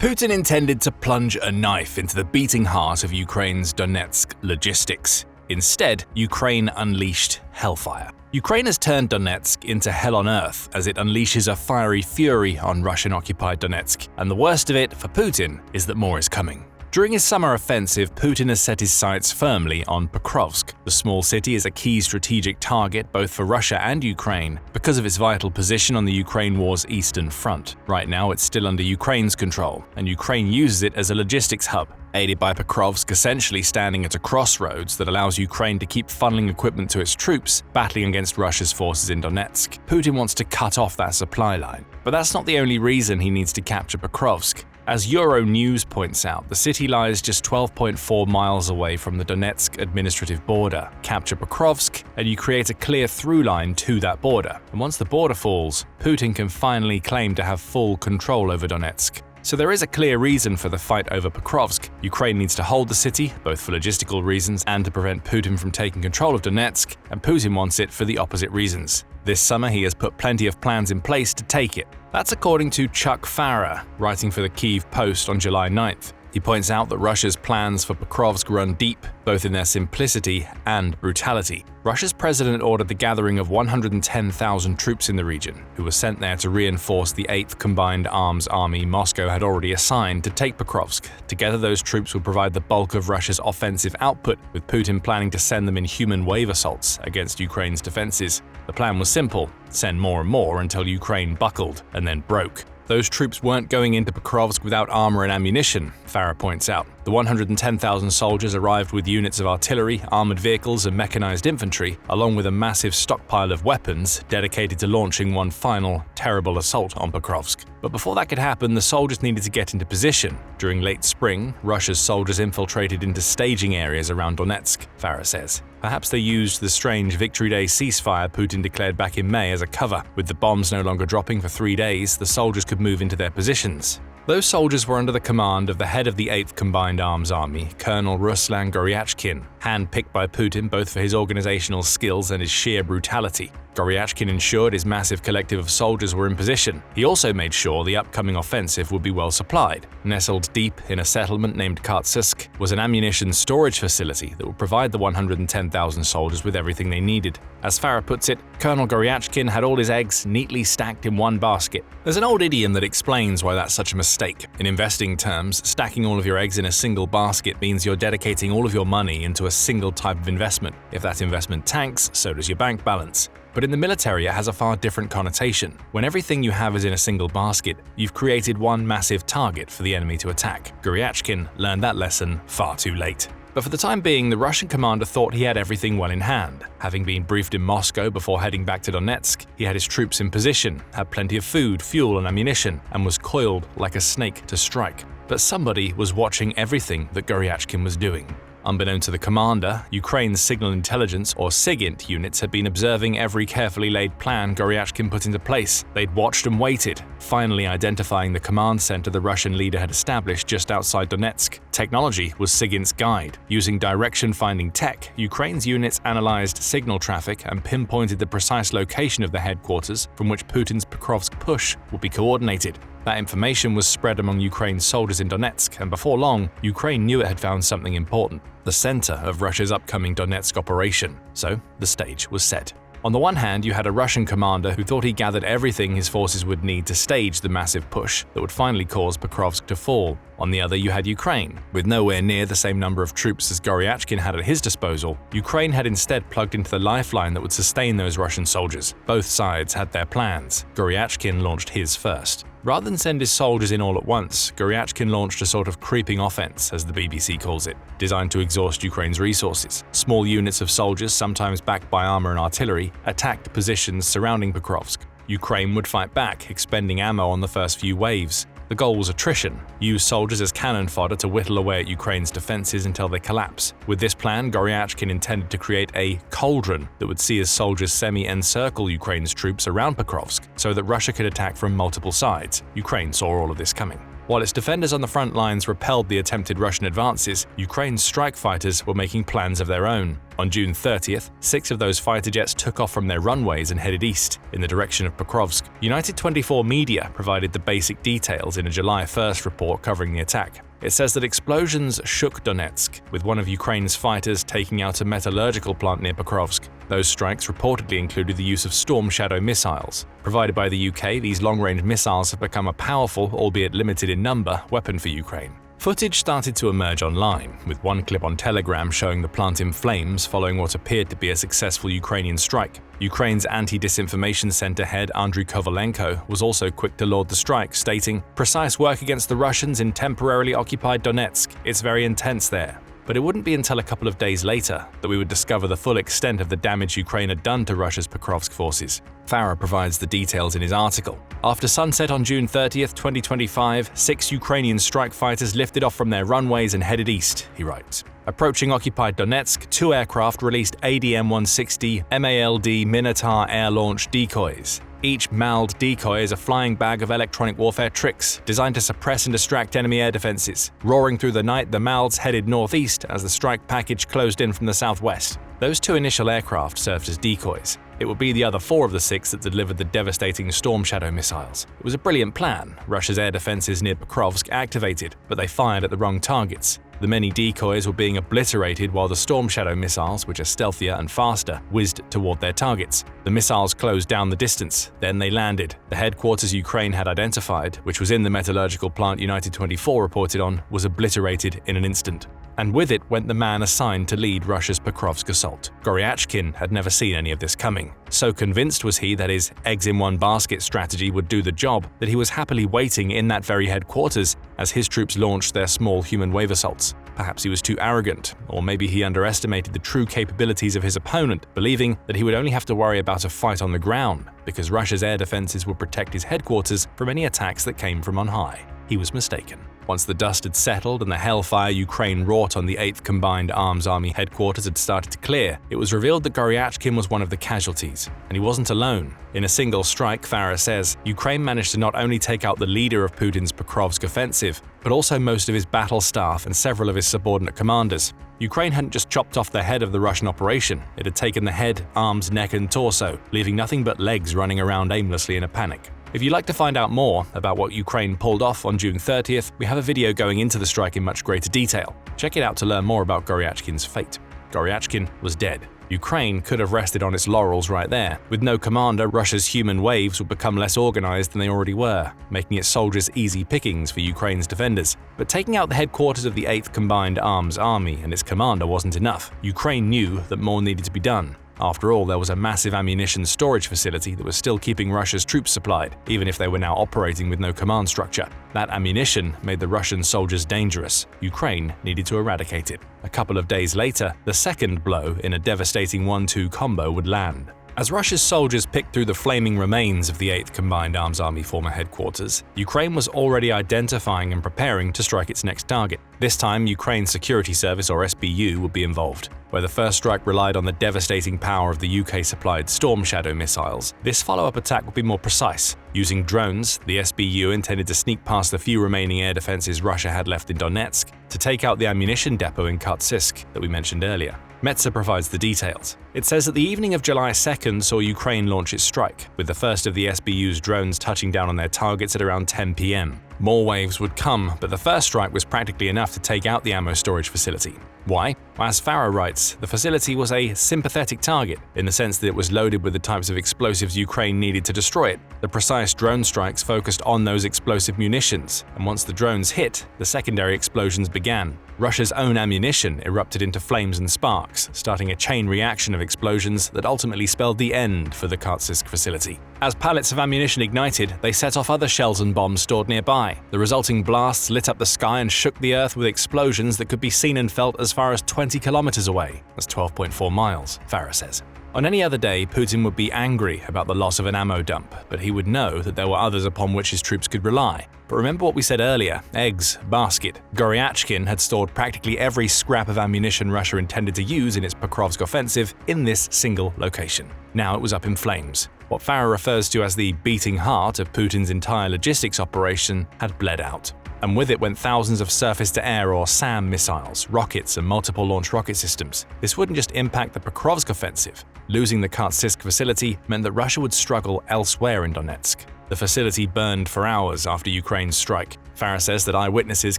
Putin intended to plunge a knife into the beating heart of Ukraine's Donetsk logistics. Instead, Ukraine unleashed hellfire. Ukraine has turned Donetsk into hell on earth as it unleashes a fiery fury on Russian-occupied Donetsk, and the worst of it for Putin is that more is coming. During his summer offensive, Putin has set his sights firmly on Pokrovsk. The small city is a key strategic target both for Russia and Ukraine because of its vital position on the Ukraine war's eastern front. Right now, it's still under Ukraine's control, and Ukraine uses it as a logistics hub, aided by Pokrovsk essentially standing at a crossroads that allows Ukraine to keep funneling equipment to its troops battling against Russia's forces in Donetsk. Putin wants to cut off that supply line. But that's not the only reason he needs to capture Pokrovsk. As Euronews points out, the city lies just 12.4 miles away from the Donetsk administrative border. Capture Pokrovsk, and you create a clear through line to that border. And once the border falls, Putin can finally claim to have full control over Donetsk. So there is a clear reason for the fight over Pokrovsk. Ukraine needs to hold the city, both for logistical reasons and to prevent Putin from taking control of Donetsk, and Putin wants it for the opposite reasons. This summer, he has put plenty of plans in place to take it. That's according to Chuck Farrer, writing for the Kyiv Post on July 9th. He points out that Russia's plans for Pokrovsk run deep, both in their simplicity and brutality. Russia's president ordered the gathering of 110,000 troops in the region, who were sent there to reinforce the 8th Combined Arms Army Moscow had already assigned to take Pokrovsk. Together, those troops would provide the bulk of Russia's offensive output, with Putin planning to send them in human wave assaults against Ukraine's defenses. The plan was simple: send more and more until Ukraine buckled and then broke. Those troops weren't going into Pokrovsk without armor and ammunition, Farrer points out. The 110,000 soldiers arrived with units of artillery, armored vehicles, and mechanized infantry, along with a massive stockpile of weapons dedicated to launching one final, terrible assault on Pokrovsk. But before that could happen, the soldiers needed to get into position. During late spring, Russia's soldiers infiltrated into staging areas around Donetsk, Farrer says. Perhaps they used the strange Victory Day ceasefire Putin declared back in May as a cover. With the bombs no longer dropping for 3 days, the soldiers could move into their positions. Those soldiers were under the command of the head of the 8th Combined Arms Army, Colonel Ruslan Goryachkin, hand-picked by Putin both for his organizational skills and his sheer brutality. Goryachkin ensured his massive collective of soldiers were in position. He also made sure the upcoming offensive would be well supplied. Nestled deep in a settlement named Kartsysk was an ammunition storage facility that would provide the 110,000 soldiers with everything they needed. As Farrer puts it, Colonel Goryachkin had all his eggs neatly stacked in one basket. There's an old idiom that explains why that's such a mistake. In investing terms, stacking all of your eggs in a single basket means you're dedicating all of your money into a single type of investment. If that investment tanks, so does your bank balance. But in the military, it has a far different connotation. When everything you have is in a single basket, you've created one massive target for the enemy to attack. Goryachkin learned that lesson far too late. But for the time being, the Russian commander thought he had everything well in hand. Having been briefed in Moscow before heading back to Donetsk, he had his troops in position, had plenty of food, fuel, and ammunition, and was coiled like a snake to strike. But somebody was watching everything that Goryachkin was doing. Unbeknown to the commander, Ukraine's signal intelligence, or SIGINT, units had been observing every carefully laid plan Goryachkin put into place. They'd watched and waited, finally identifying the command center the Russian leader had established just outside Donetsk. Technology was SIGINT's guide. Using direction-finding tech, Ukraine's units analyzed signal traffic and pinpointed the precise location of the headquarters from which Putin's Pokrovsk push would be coordinated. That information was spread among Ukraine's soldiers in Donetsk, and before long, Ukraine knew it had found something important: the center of Russia's upcoming Donetsk operation. So, the stage was set. On the one hand, you had a Russian commander who thought he gathered everything his forces would need to stage the massive push that would finally cause Pokrovsk to fall. On the other, you had Ukraine. With nowhere near the same number of troops as Goryachkin had at his disposal, Ukraine had instead plugged into the lifeline that would sustain those Russian soldiers. Both sides had their plans. Goryachkin launched his first. Rather than send his soldiers in all at once, Goryachkin launched a sort of creeping offense, as the BBC calls it, designed to exhaust Ukraine's resources. Small units of soldiers, sometimes backed by armor and artillery, attacked positions surrounding Pokrovsk. Ukraine would fight back, expending ammo on the first few waves. The goal was attrition. Use soldiers as cannon fodder to whittle away at Ukraine's defenses until they collapse. With this plan, Goryachkin intended to create a cauldron that would see his soldiers semi-encircle Ukraine's troops around Pokrovsk so that Russia could attack from multiple sides. Ukraine saw all of this coming. While its defenders on the front lines repelled the attempted Russian advances, Ukraine's strike fighters were making plans of their own. On June 30th, 6 of those fighter jets took off from their runways and headed east, in the direction of Pokrovsk. United 24 media provided the basic details in a July 1st report covering the attack. It says that explosions shook Donetsk, with one of Ukraine's fighters taking out a metallurgical plant near Pokrovsk. Those strikes reportedly included the use of Storm Shadow missiles. Provided by the UK, these long-range missiles have become a powerful, albeit limited in number, weapon for Ukraine. Footage started to emerge online, with one clip on Telegram showing the plant in flames following what appeared to be a successful Ukrainian strike. Ukraine's anti-disinformation center head Andriy Kovalenko was also quick to laud the strike, stating, "Precise work against the Russians in temporarily occupied Donetsk. It's very intense there." But it wouldn't be until a couple of days later that we would discover the full extent of the damage Ukraine had done to Russia's Pokrovsk forces. Farah provides the details in his article. After sunset on June 30th, 2025, 6 Ukrainian strike fighters lifted off from their runways and headed east, he writes. Approaching occupied Donetsk, 2 aircraft released ADM-160 MALD Minotaur air-launched decoys. Each MALD decoy is a flying bag of electronic warfare tricks designed to suppress and distract enemy air defenses. Roaring through the night, the MALDs headed northeast as the strike package closed in from the southwest. Those 2 initial aircraft served as decoys. It would be the other 4 of the 6 that delivered the devastating Storm Shadow missiles. It was a brilliant plan. Russia's air defenses near Pokrovsk activated, but they fired at the wrong targets. The many decoys were being obliterated while the Storm Shadow missiles, which are stealthier and faster, whizzed toward their targets. The missiles closed down the distance, then they landed. The headquarters Ukraine had identified, which was in the metallurgical plant United 24 reported on, was obliterated in an instant. And with it went the man assigned to lead Russia's Pokrovsk assault. Goryachkin had never seen any of this coming. So convinced was he that his eggs-in-one-basket strategy would do the job that he was happily waiting in that very headquarters as his troops launched their small human wave assaults. Perhaps he was too arrogant, or maybe he underestimated the true capabilities of his opponent, believing that he would only have to worry about a fight on the ground, because Russia's air defenses would protect his headquarters from any attacks that came from on high. He was mistaken. Once the dust had settled and the hellfire Ukraine wrought on the 8th Combined Arms Army headquarters had started to clear, it was revealed that Goryachkin was one of the casualties. And he wasn't alone. In a single strike, Farah says, Ukraine managed to not only take out the leader of Putin's Pokrovsk offensive, but also most of his battle staff and several of his subordinate commanders. Ukraine hadn't just chopped off the head of the Russian operation, it had taken the head, arms, neck and torso, leaving nothing but legs running around aimlessly in a panic. If you'd like to find out more about what Ukraine pulled off on June 30th, we have a video going into the strike in much greater detail. Check it out to learn more about Goryachkin's fate. Goryachkin was dead. Ukraine could have rested on its laurels right there. With no commander, Russia's human waves would become less organized than they already were, making its soldiers easy pickings for Ukraine's defenders. But taking out the headquarters of the 8th Combined Arms Army and its commander wasn't enough. Ukraine knew that more needed to be done. After all, there was a massive ammunition storage facility that was still keeping Russia's troops supplied, even if they were now operating with no command structure. That ammunition made the Russian soldiers dangerous. Ukraine needed to eradicate it. A couple of days later, the second blow in a devastating 1-2 combo would land. As Russia's soldiers picked through the flaming remains of the 8th Combined Arms Army former headquarters, Ukraine was already identifying and preparing to strike its next target. This time, Ukraine's Security Service, or SBU, would be involved. Where the first strike relied on the devastating power of the UK-supplied Storm Shadow missiles, this follow-up attack would be more precise. Using drones, the SBU intended to sneak past the few remaining air defenses Russia had left in Donetsk to take out the ammunition depot in Kharkiv that we mentioned earlier. Metza provides the details. It says that the evening of July 2nd saw Ukraine launch its strike, with the first of the SBU's drones touching down on their targets at around 10 p.m. More waves would come, but the first strike was practically enough to take out the ammo storage facility. Why? As Farah writes, the facility was a sympathetic target, in the sense that it was loaded with the types of explosives Ukraine needed to destroy it. The precise drone strikes focused on those explosive munitions, and once the drones hit, the secondary explosions began. Russia's own ammunition erupted into flames and sparks, starting a chain reaction of explosions that ultimately spelled the end for the Kharkiv facility. As pallets of ammunition ignited, they set off other shells and bombs stored nearby. The resulting blasts lit up the sky and shook the earth with explosions that could be seen and felt as far as 20 kilometers away. That's 12.4 miles, Farah says. On any other day, Putin would be angry about the loss of an ammo dump, but he would know that there were others upon which his troops could rely. But remember what we said earlier, eggs, basket. Goryachkin had stored practically every scrap of ammunition Russia intended to use in its Pokrovsk offensive in this single location. Now it was up in flames. What Farah refers to as the beating heart of Putin's entire logistics operation had bled out. and with it went thousands of surface-to-air or SAM missiles, rockets, and multiple launch rocket systems. This wouldn't just impact the Pokrovsk offensive. Losing the Kartsysk facility meant that Russia would struggle elsewhere in Donetsk. The facility burned for hours after Ukraine's strike. Farah says that eyewitnesses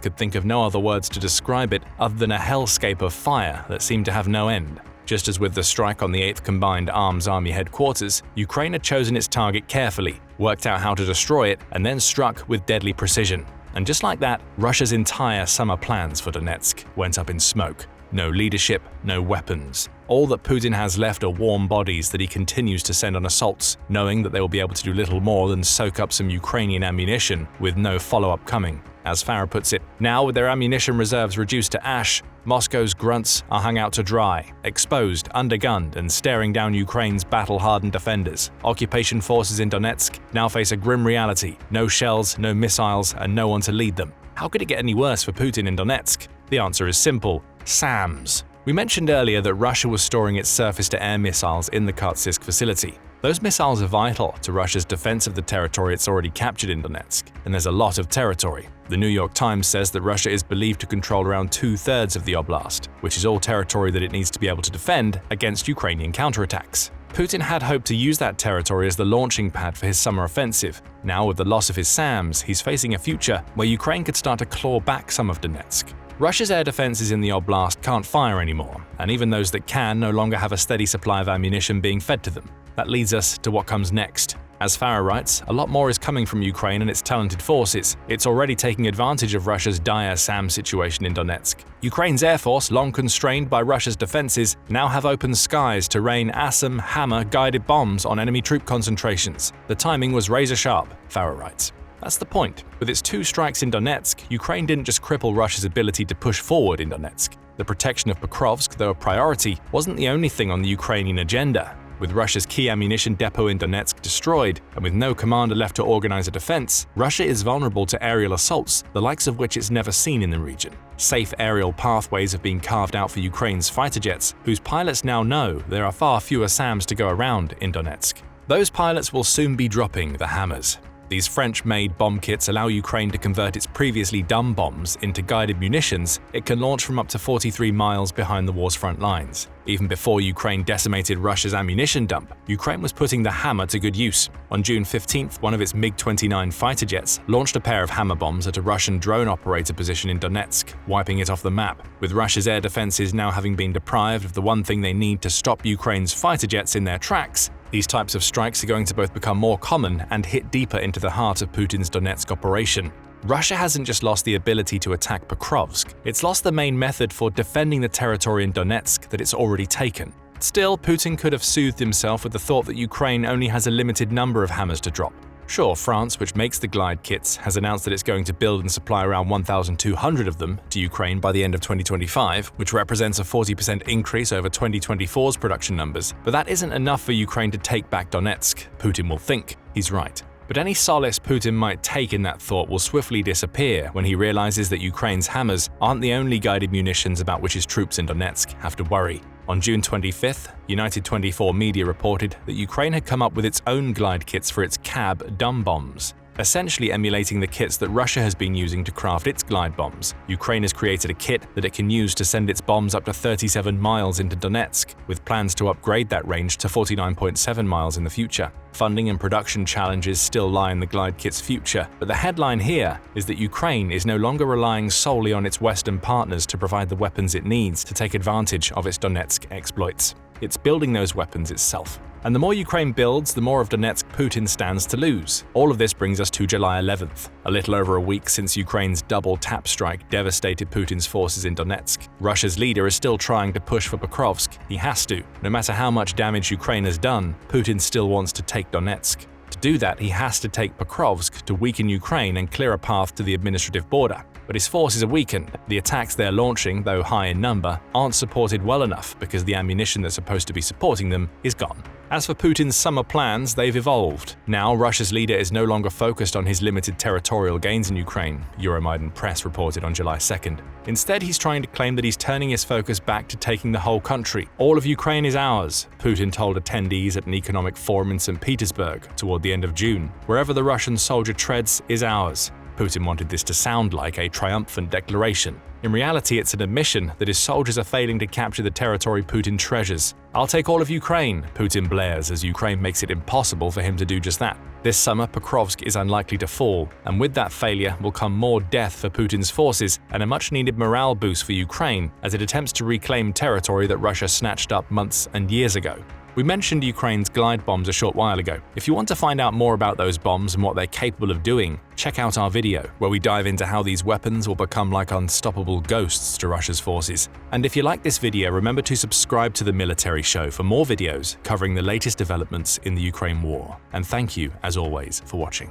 could think of no other words to describe it other than a hellscape of fire that seemed to have no end. Just as with the strike on the 8th Combined Arms Army headquarters, Ukraine had chosen its target carefully, worked out how to destroy it, and then struck with deadly precision. And just like that, Russia's entire summer plans for Donetsk went up in smoke. No leadership, no weapons. All that Putin has left are warm bodies that he continues to send on assaults, knowing that they will be able to do little more than soak up some Ukrainian ammunition with no follow-up coming. As Farah puts it, now with their ammunition reserves reduced to ash, Moscow's grunts are hung out to dry, exposed, undergunned, and staring down Ukraine's battle-hardened defenders. Occupation forces in Donetsk now face a grim reality: no shells, no missiles, and no one to lead them. How could it get any worse for Putin in Donetsk? The answer is simple: SAMs. We mentioned earlier that Russia was storing its surface-to-air missiles in the Kartsysk facility. Those missiles are vital to Russia's defense of the territory it's already captured in Donetsk, and there's a lot of territory. The New York Times says that Russia is believed to control around 2/3 of the oblast, which is all territory that it needs to be able to defend against Ukrainian counterattacks. Putin had hoped to use that territory as the launching pad for his summer offensive. Now, with the loss of his SAMs, he's facing a future where Ukraine could start to claw back some of Donetsk. Russia's air defenses in the oblast can't fire anymore, and even those that can no longer have a steady supply of ammunition being fed to them. That leads us to what comes next. As Farah writes, a lot more is coming from Ukraine and its talented forces. It's already taking advantage of Russia's dire SAM situation in Donetsk. Ukraine's air force, long constrained by Russia's defenses, now have open skies to rain ASAM hammer guided bombs on enemy troop concentrations. The timing was razor sharp, Farah writes. That's the point. With its 2 strikes in Donetsk, Ukraine didn't just cripple Russia's ability to push forward in Donetsk. The protection of Pokrovsk, though a priority, wasn't the only thing on the Ukrainian agenda. With Russia's key ammunition depot in Donetsk destroyed, and with no commander left to organize a defense, Russia is vulnerable to aerial assaults, the likes of which it's never seen in the region. Safe aerial pathways have been carved out for Ukraine's fighter jets, whose pilots now know there are far fewer SAMs to go around in Donetsk. Those pilots will soon be dropping the hammers. These French-made bomb kits allow Ukraine to convert its previously dumb bombs into guided munitions it can launch from up to 43 miles behind the war's front lines. Even before Ukraine decimated Russia's ammunition dump, Ukraine was putting the hammer to good use. On June 15th, one of its MiG-29 fighter jets launched a pair of hammer bombs at a Russian drone operator position in Donetsk, wiping it off the map. With Russia's air defenses now having been deprived of the one thing they need to stop Ukraine's fighter jets in their tracks, these types of strikes are going to both become more common and hit deeper into the heart of Putin's Donetsk operation. Russia hasn't just lost the ability to attack Pokrovsk, it's lost the main method for defending the territory in Donetsk that it's already taken. Still, Putin could have soothed himself with the thought that Ukraine only has a limited number of hammers to drop. Sure, France, which makes the glide kits, has announced that it's going to build and supply around 1,200 of them to Ukraine by the end of 2025, which represents a 40% increase over 2024's production numbers. But that isn't enough for Ukraine to take back Donetsk, Putin will think. He's right. But any solace Putin might take in that thought will swiftly disappear when he realizes that Ukraine's hammers aren't the only guided munitions about which his troops in Donetsk have to worry. On June 25th, United 24 media reported that Ukraine had come up with its own glide kits for its CAB dumb bombs. Essentially emulating the kits that Russia has been using to craft its glide bombs, Ukraine has created a kit that it can use to send its bombs up to 37 miles into Donetsk, with plans to upgrade that range to 49.7 miles in the future. Funding and production challenges still lie in the glide kit's future, but the headline here is that Ukraine is no longer relying solely on its Western partners to provide the weapons it needs to take advantage of its Donetsk exploits. It's building those weapons itself. And the more Ukraine builds, the more of Donetsk Putin stands to lose. All of this brings us to July 11th, a little over a week since Ukraine's double tap strike devastated Putin's forces in Donetsk. Russia's leader is still trying to push for Pokrovsk. He has to. No matter how much damage Ukraine has done, Putin still wants to take Donetsk. To do that, he has to take Pokrovsk to weaken Ukraine and clear a path to the administrative border. But his forces are weakened. The attacks they're launching, though high in number, aren't supported well enough because the ammunition that's supposed to be supporting them is gone. As for Putin's summer plans, they've evolved. Now, Russia's leader is no longer focused on his limited territorial gains in Ukraine, Euromaidan Press reported on July 2nd. Instead, he's trying to claim that he's turning his focus back to taking the whole country. All of Ukraine is ours, Putin told attendees at an economic forum in St. Petersburg toward the end of June. Wherever the Russian soldier treads is ours. Putin wanted this to sound like a triumphant declaration. In reality, it's an admission that his soldiers are failing to capture the territory Putin treasures. "I'll take all of Ukraine," Putin blares as Ukraine makes it impossible for him to do just that. This summer, Pokrovsk is unlikely to fall, and with that failure will come more death for Putin's forces and a much-needed morale boost for Ukraine as it attempts to reclaim territory that Russia snatched up months and years ago. We mentioned Ukraine's glide bombs a short while ago. If you want to find out more about those bombs and what they're capable of doing, check out our video, where we dive into how these weapons will become like unstoppable ghosts to Russia's forces. And if you like this video, remember to subscribe to The Military Show for more videos covering the latest developments in the Ukraine war. And thank you, as always, for watching.